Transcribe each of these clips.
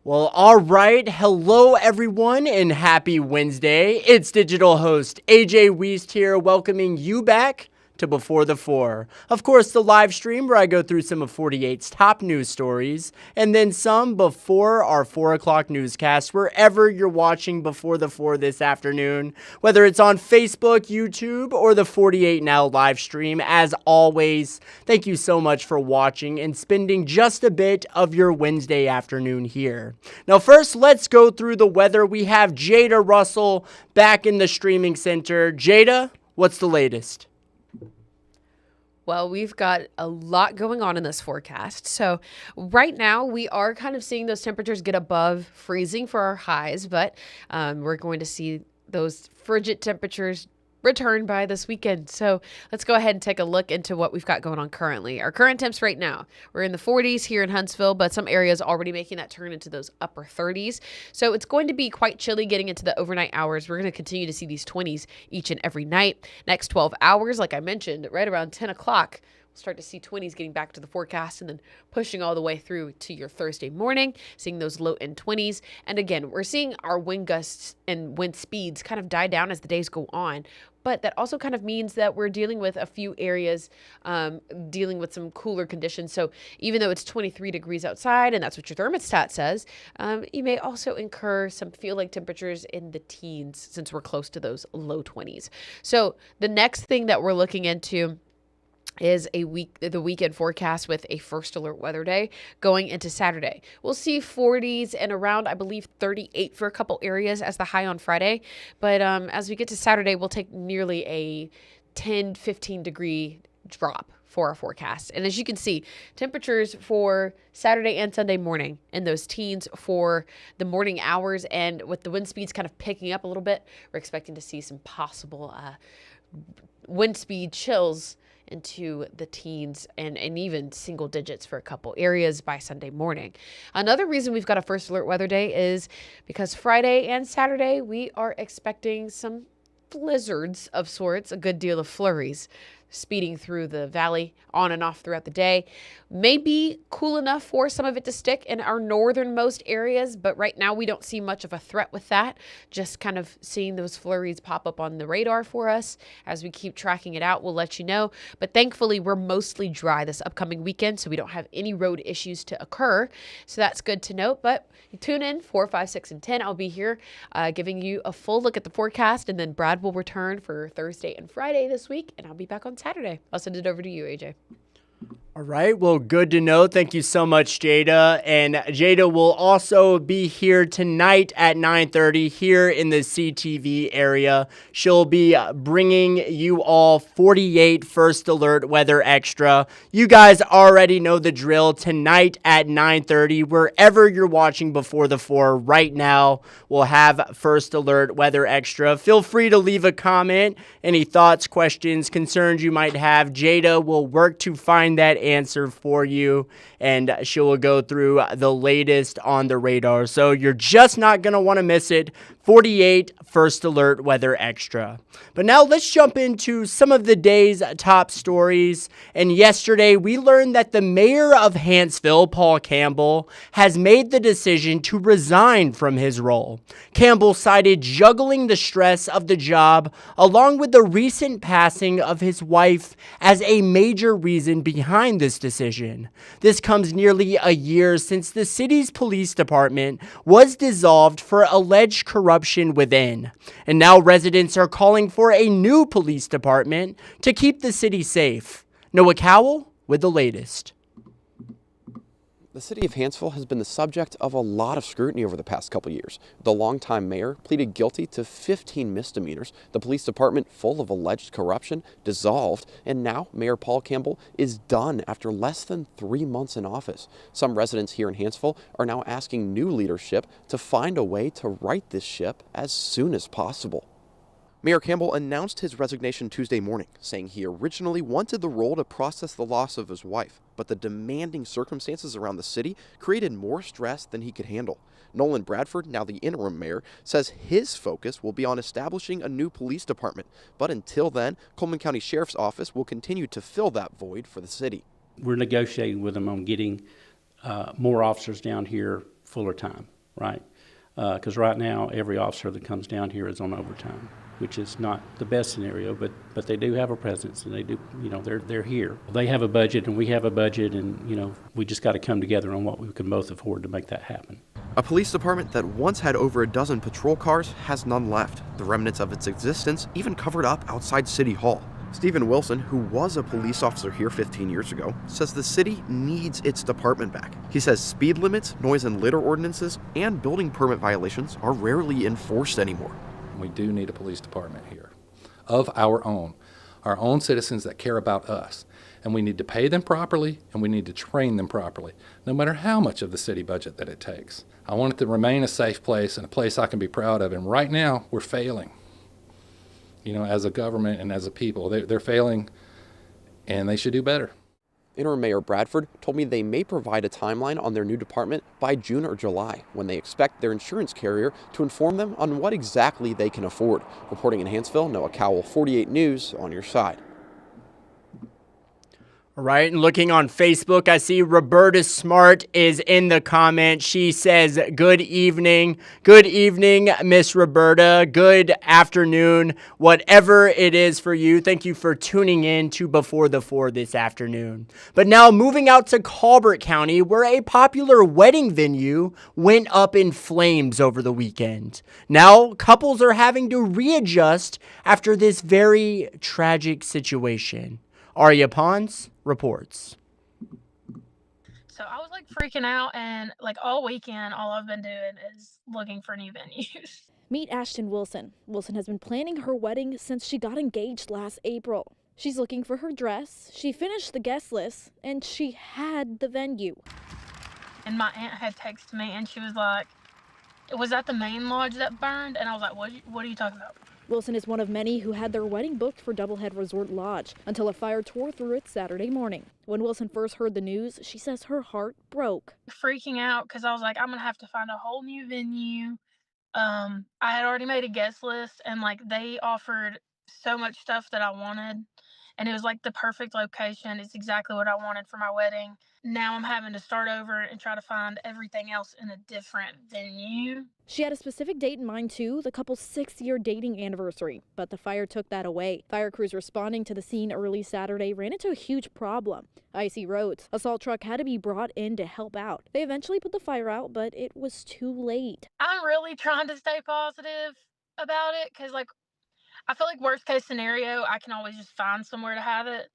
Well, all right. Hello, everyone, and happy Wednesday. It's digital host A.J. Wuest here, welcoming you back to Before the Four. Of course, the live stream where I go through some of 48's top news stories, and then some before our 4 o'clock newscast, wherever you're watching Before the Four this afternoon, whether it's on Facebook, YouTube, or the 48 Now live stream. As always, thank you so much for watching and spending just a bit of your Wednesday afternoon here. Now, first, let's go through the weather. We have Jada Russell back in the streaming center. Jada, what's the latest? Well, we've got a lot going on in this forecast. So right now we are kind of seeing those temperatures get above freezing for our highs, but we're going to see those frigid temperatures return by this weekend. So let's go ahead and take a look into what we've got going on currently. Our current temps right now, we're in the 40s here in Huntsville, but some areas already making that turn into those upper 30s. So it's going to be quite chilly getting into the overnight hours. We're going to continue to see these 20s each and every night. Next 12 hours, like I mentioned, right around 10 o'clock, start to see 20s getting back to the forecast and then pushing all the way through to your Thursday morning, seeing those low end 20s. And again, we're seeing our wind gusts and wind speeds kind of die down as the days go on. But that also kind of means that we're dealing with a few areas dealing with some cooler conditions. So even though it's 23 degrees outside, and that's what your thermostat says, you may also incur some feel-like temperatures in the teens since we're close to those low 20s. So the next thing that we're looking into is the weekend forecast with a first alert weather day going into Saturday. We'll see 40s and around, I believe, 38 for a couple areas as the high on Friday. But as we get to Saturday, we'll take nearly a 10, 15 degree drop for our forecast. And as you can see, temperatures for Saturday and Sunday morning in those teens for the morning hours, and with the wind speeds kind of picking up a little bit, we're expecting to see some possible wind speed chills into the teens and even single digits for a couple areas by Sunday morning. Another reason we've got a first alert weather day is because Friday and Saturday we are expecting some blizzards of sorts, a good deal of flurries speeding through the valley on and off throughout the day. May be cool enough for some of it to stick in our northernmost areas, but right now we don't see much of a threat with that. Just kind of seeing those flurries pop up on the radar for us. As we keep tracking it out, we'll let you know. But thankfully, we're mostly dry this upcoming weekend, so we don't have any road issues to occur. So that's good to note. But you tune in 4, 5, 6, and 10. I'll be here giving you a full look at the forecast, and then Brad will return for Thursday and Friday this week, and I'll be back on Saturday. I'll send it over to you, AJ. All right, well, good to know. Thank you so much, Jada. And Jada will also be here tonight at 9:30 here in the CTV area. She'll be bringing you all 48 First Alert Weather Extra. You guys already know the drill. Tonight at 9:30, wherever you're watching Before the Four right now, we'll have First Alert Weather Extra. Feel free to leave a comment, any thoughts, questions, concerns you might have. Jada will work to find that answer for you, and she will go through the latest on the radar. So you're just not going to want to miss it. 48 First Alert Weather Extra. But now let's jump into some of the day's top stories. And yesterday we learned that the mayor of Hanceville, Paul Campbell, has made the decision to resign from his role. Campbell cited juggling the stress of the job along with the recent passing of his wife as a major reason behind this decision. This comes nearly a year since the city's police department was dissolved for alleged corruption within. And now residents are calling for a new police department to keep the city safe. Noah Cowell with the latest. The city of Hanceville has been the subject of a lot of scrutiny over the past couple years. The longtime mayor pleaded guilty to 15 misdemeanors, the police department full of alleged corruption dissolved, and now Mayor Paul Campbell is done after less than 3 months in office. Some residents here in Hanceville are now asking new leadership to find a way to right this ship as soon as possible. Mayor Campbell announced his resignation Tuesday morning, saying he originally wanted the role to process the loss of his wife, but the demanding circumstances around the city created more stress than he could handle. Nolan Bradford, now the interim mayor, says his focus will be on establishing a new police department, but until then, Colbert County Sheriff's Office will continue to fill that void for the city. We're negotiating with them on getting more officers down here fuller time. right? Because right now, every officer that comes down here is on overtime, which is not the best scenario, but they do have a presence, and they do, they're here. They have a budget, and we have a budget, and, we just got to come together on what we can both afford to make that happen. A police department that once had over a dozen patrol cars has none left. The remnants of its existence even covered up outside City Hall. Stephen Wilson, who was a police officer here 15 years ago, says the city needs its department back. He says speed limits, noise and litter ordinances, and building permit violations are rarely enforced anymore. We do need a police department here of our own citizens that care about us. And we need to pay them properly, and we need to train them properly, no matter how much of the city budget that it takes. I want it to remain a safe place and a place I can be proud of. And right now, we're failing. As a government and as a people, they're failing, and they should do better. Interim Mayor Bradford told me they may provide a timeline on their new department by June or July, when they expect their insurance carrier to inform them on what exactly they can afford. Reporting in Hanceville, Noah Cowell, 48 News, on your side. All right, and looking on Facebook, I see Roberta Smart is in the comments. She says, good evening. Good evening, Miss Roberta. Good afternoon, whatever it is for you. Thank you for tuning in to Before the Four this afternoon. But now moving out to Colbert County, where a popular wedding venue went up in flames over the weekend. Now, couples are having to readjust after this very tragic situation. Aria Pons reports. So I was freaking out, and all weekend, all I've been doing is looking for new venues. Meet Ashton Wilson. Wilson has been planning her wedding since she got engaged last April. She's looking for her dress, she finished the guest list, and she had the venue. And my aunt had texted me, and she was like, was that the main lodge that burned? And I was like, what are you talking about? Wilson is one of many who had their wedding booked for Doublehead Resort Lodge until a fire tore through it Saturday morning. When Wilson first heard the news, she says her heart broke. Freaking out because I was like, I'm going to have to find a whole new venue. I had already made a guest list, and they offered so much stuff that I wanted. And it was the perfect location. It's exactly what I wanted for my wedding. Now I'm having to start over and try to find everything else in a different venue. She had a specific date in mind too, the couple's 6-year dating anniversary, but the fire took that away. Fire crews responding to the scene early Saturday ran into a huge problem. Icy roads. A salt truck had to be brought in to help out. They eventually put the fire out, but it was too late. I'm really trying to stay positive about it because I feel worst case scenario, I can always just find somewhere to have it.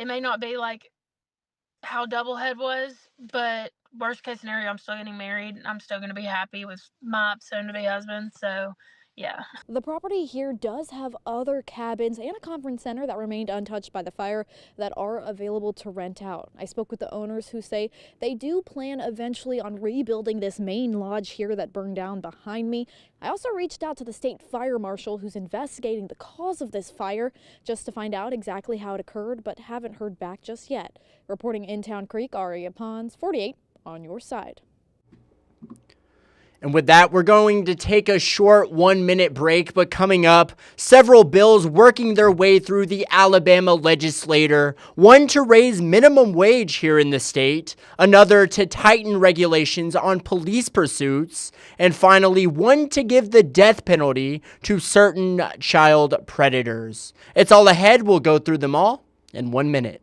It may not be how Doublehead was, but worst case scenario, I'm still getting married. I'm still going to be happy with my soon-to-be husband. So, yeah. The property here does have other cabins and a conference center that remained untouched by the fire that are available to rent out. I spoke with the owners who say they do plan eventually on rebuilding this main lodge here that burned down behind me. I also reached out to the state fire marshal who's investigating the cause of this fire just to find out exactly how it occurred, but haven't heard back just yet. Reporting in Town Creek, Aria Pons, 48 on your side. And with that, we're going to take a short 1-minute break, but coming up, several bills working their way through the Alabama legislature. One to raise minimum wage here in the state, another to tighten regulations on police pursuits, and finally, one to give the death penalty to certain child predators. It's all ahead. We'll go through them all in 1 minute.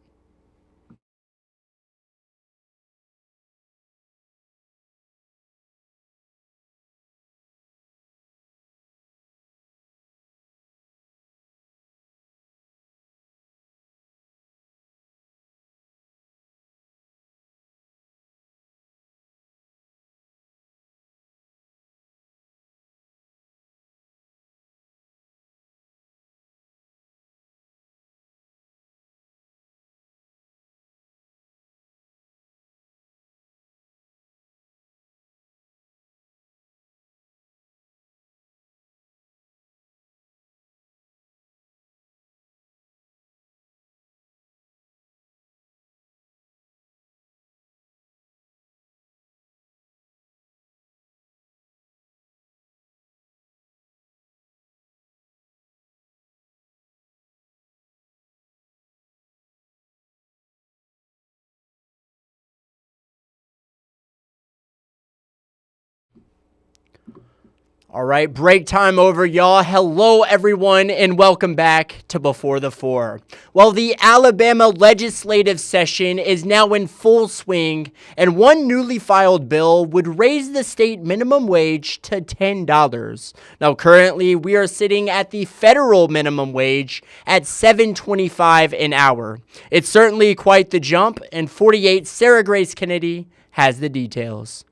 All right, break time over, y'all. Hello, everyone, and welcome back to Before the Four. Well, the Alabama legislative session is now in full swing, and one newly filed bill would raise the state minimum wage to $10. Now, currently, we are sitting at the federal minimum wage at $7.25 an hour. It's certainly quite the jump, and 48 Sarah Grace Kennedy has the details.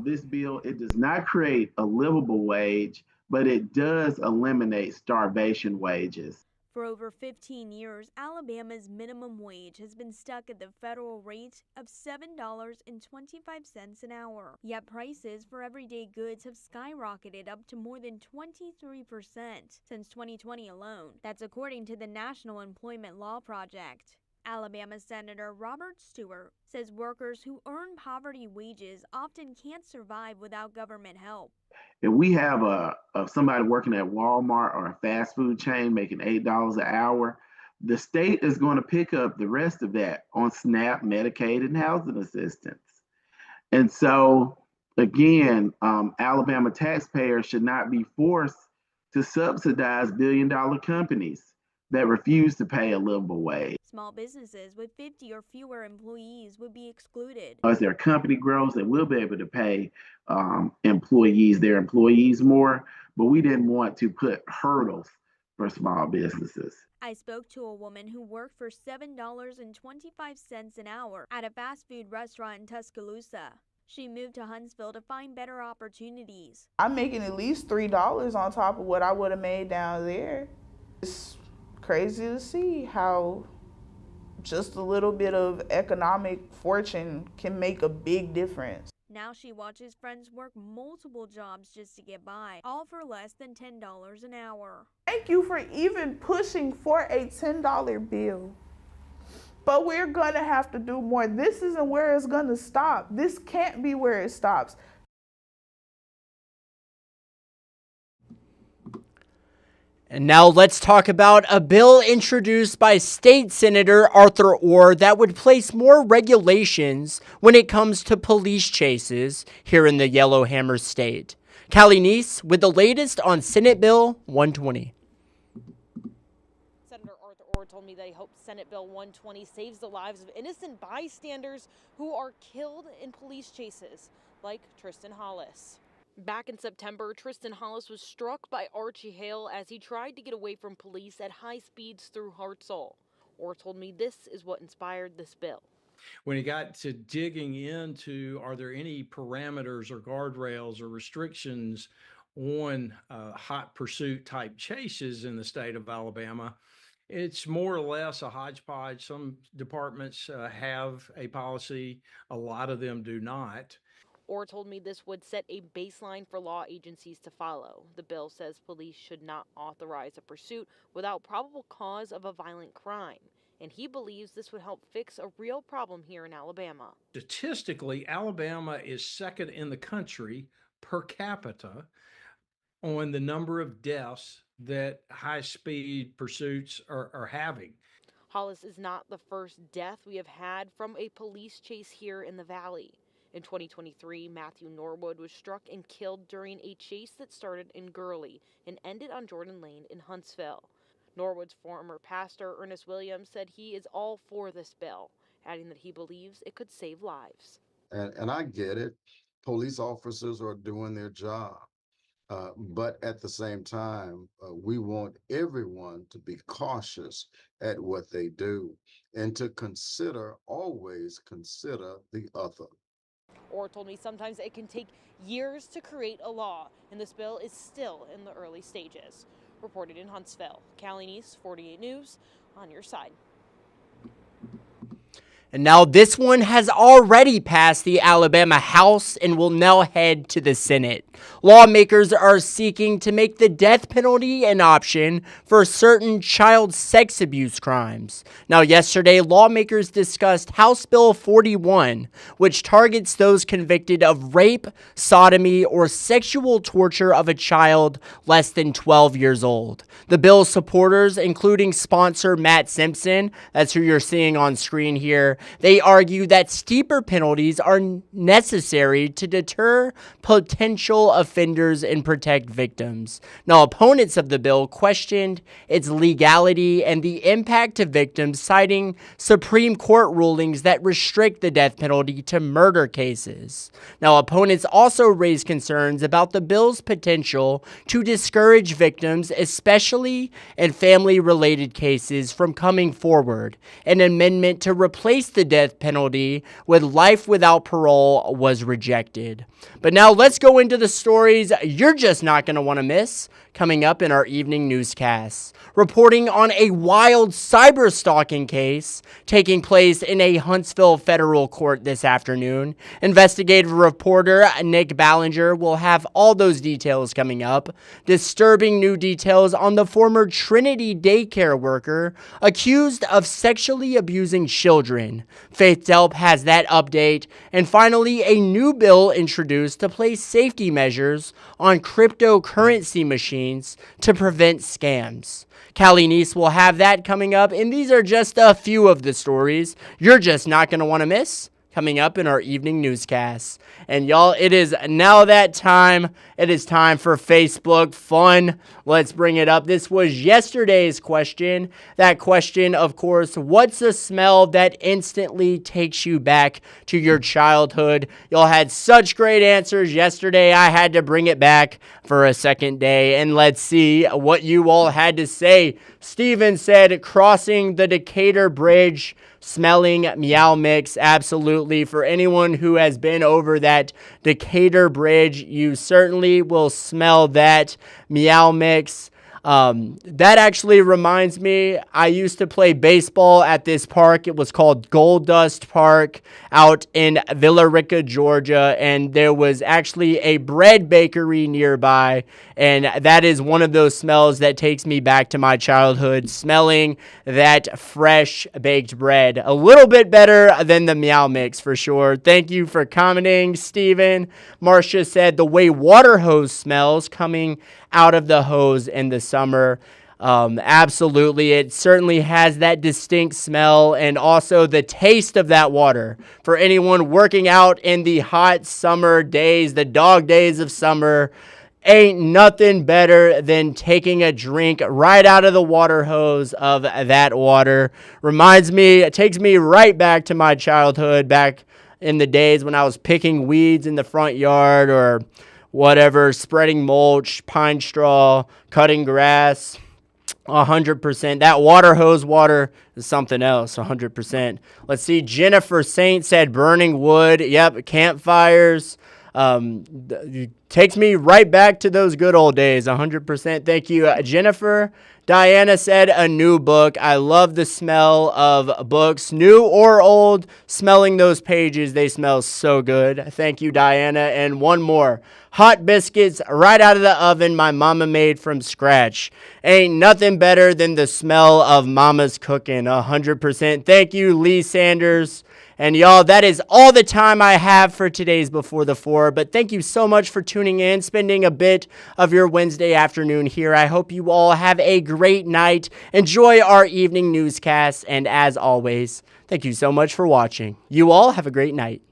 This bill, it does not create a livable wage, but it does eliminate starvation wages. For over 15 years, Alabama's minimum wage has been stuck at the federal rate of $7.25 an hour. Yet prices for everyday goods have skyrocketed up to more than 23% since 2020 alone. That's according to the National Employment Law Project. Alabama Senator Robert Stewart says workers who earn poverty wages often can't survive without government help. If we have somebody working at Walmart or a fast food chain making $8 an hour, the state is going to pick up the rest of that on SNAP, Medicaid, and housing assistance. And so, again, Alabama taxpayers should not be forced to subsidize billion-dollar companies that refuse to pay a livable wage. Small businesses with 50 or fewer employees would be excluded. As their company grows, they will be able to pay their employees more, but we didn't want to put hurdles for small businesses. I spoke to a woman who worked for $7.25 an hour at a fast food restaurant in Tuscaloosa. She moved to Huntsville to find better opportunities. I'm making at least $3 on top of what I would have made down there. It's crazy to see how just a little bit of economic fortune can make a big difference. Now she watches friends work multiple jobs just to get by, all for less than $10 an hour. Thank you for even pushing for a $10 bill. But we're going to have to do more. This isn't where it's going to stop. This can't be where it stops. And now let's talk about a bill introduced by State Senator Arthur Orr that would place more regulations when it comes to police chases here in the Yellowhammer State. Callie Neese with the latest on Senate Bill 120. Senator Arthur Orr told me that he hopes Senate Bill 120 saves the lives of innocent bystanders who are killed in police chases, like Tristan Hollis. Back in September, Tristan Hollis was struck by Archie Hale as he tried to get away from police at high speeds through Hartselle. Orr told me this is what inspired this bill. When he got to digging into, are there any parameters or guardrails or restrictions on hot pursuit type chases in the state of Alabama, it's more or less a hodgepodge. Some departments have a policy, a lot of them do not. Orr told me this would set a baseline for law agencies to follow. The bill says police should not authorize a pursuit without probable cause of a violent crime, and he believes this would help fix a real problem here in Alabama. Statistically, Alabama is second in the country per capita on the number of deaths that high-speed pursuits are having. Hollis is not the first death we have had from a police chase here in the Valley. In 2023, Matthew Norwood was struck and killed during a chase that started in Gurley and ended on Jordan Lane in Huntsville. Norwood's former pastor, Ernest Williams, said he is all for this bill, adding that he believes it could save lives. And I get it. Police officers are doing their job. But at the same time, we want everyone to be cautious at what they do and to always consider the other. Orr told me sometimes it can take years to create a law, and this bill is still in the early stages. Reported in Huntsville, Callie Neese, 48 News, on your side. And now this one has already passed the Alabama House and will now head to the Senate. Lawmakers are seeking to make the death penalty an option for certain child sex abuse crimes. Now, yesterday, lawmakers discussed House Bill 41, which targets those convicted of rape, sodomy, or sexual torture of a child less than 12 years old. The bill's supporters, including sponsor Matt Simpson, that's who you're seeing on screen here, they argue that steeper penalties are necessary to deter potential offenders and protect victims. Now, opponents of the bill questioned its legality and the impact to victims, citing Supreme Court rulings that restrict the death penalty to murder cases. Now, opponents also raised concerns about the bill's potential to discourage victims, especially in family-related cases, from coming forward. An amendment to replace the death penalty with life without parole was rejected. But now let's go into the stories you're just not going to want to miss coming up in our evening newscasts. Reporting on a wild cyber stalking case taking place in a Huntsville federal court this afternoon. Investigative reporter Nick Ballinger will have all those details coming up. Disturbing new details on the former Trinity daycare worker accused of sexually abusing children. Faith Delp has that update. And finally, a new bill introduced to place safety measures on cryptocurrency machines to prevent scams. Callie Neese will have that coming up, and these are just a few of the stories you're just not going to want to miss coming up in our evening newscasts. And y'all, it is now that time. It is time for Facebook fun. Let's bring it up. This was yesterday's question. That question, of course, what's a smell that instantly takes you back to your childhood? Y'all had such great answers yesterday. I had to bring it back for a second day, and let's see what you all had to say. Steven said crossing the Decatur Bridge, smelling Meow Mix. Absolutely. For anyone who has been over that Decatur Bridge, you certainly will smell that Meow Mix. That actually reminds me, I used to play baseball at this park. It was called Gold Dust Park out in Villa Rica, Georgia, and there was actually a bread bakery nearby, and that is one of those smells that takes me back to my childhood, smelling that fresh baked bread. A little bit better than the Meow Mix for sure. Thank you for commenting, Steven. Marcia said the way water hose smells coming out of the hose in the summer. Absolutely. It certainly has that distinct smell and also the taste of that water. For anyone working out in the hot summer days, the dog days of summer, ain't nothing better than taking a drink right out of the water hose of that water. It takes me right back to my childhood, back in the days when I was picking weeds in the front yard or whatever, spreading mulch, pine straw, cutting grass. 100%. That water hose water is something else. 100%. Let's see. Jennifer Saint said burning wood. Yep. Campfires. Takes me right back to those good old days. 100%. Thank you, Jennifer. Diana said a new book. I love the smell of books, new or old. Smelling those pages, they smell so good. Thank you, Diana. And one more. Hot biscuits right out of the oven my mama made from scratch. Ain't nothing better than the smell of mama's cooking. 100%. Thank you, Lee Sanders. And y'all, that is all the time I have for today's Before the Four. But thank you so much for tuning in, spending a bit of your Wednesday afternoon here. I hope you all have a great night. Enjoy our evening newscast. And as always, thank you so much for watching. You all have a great night.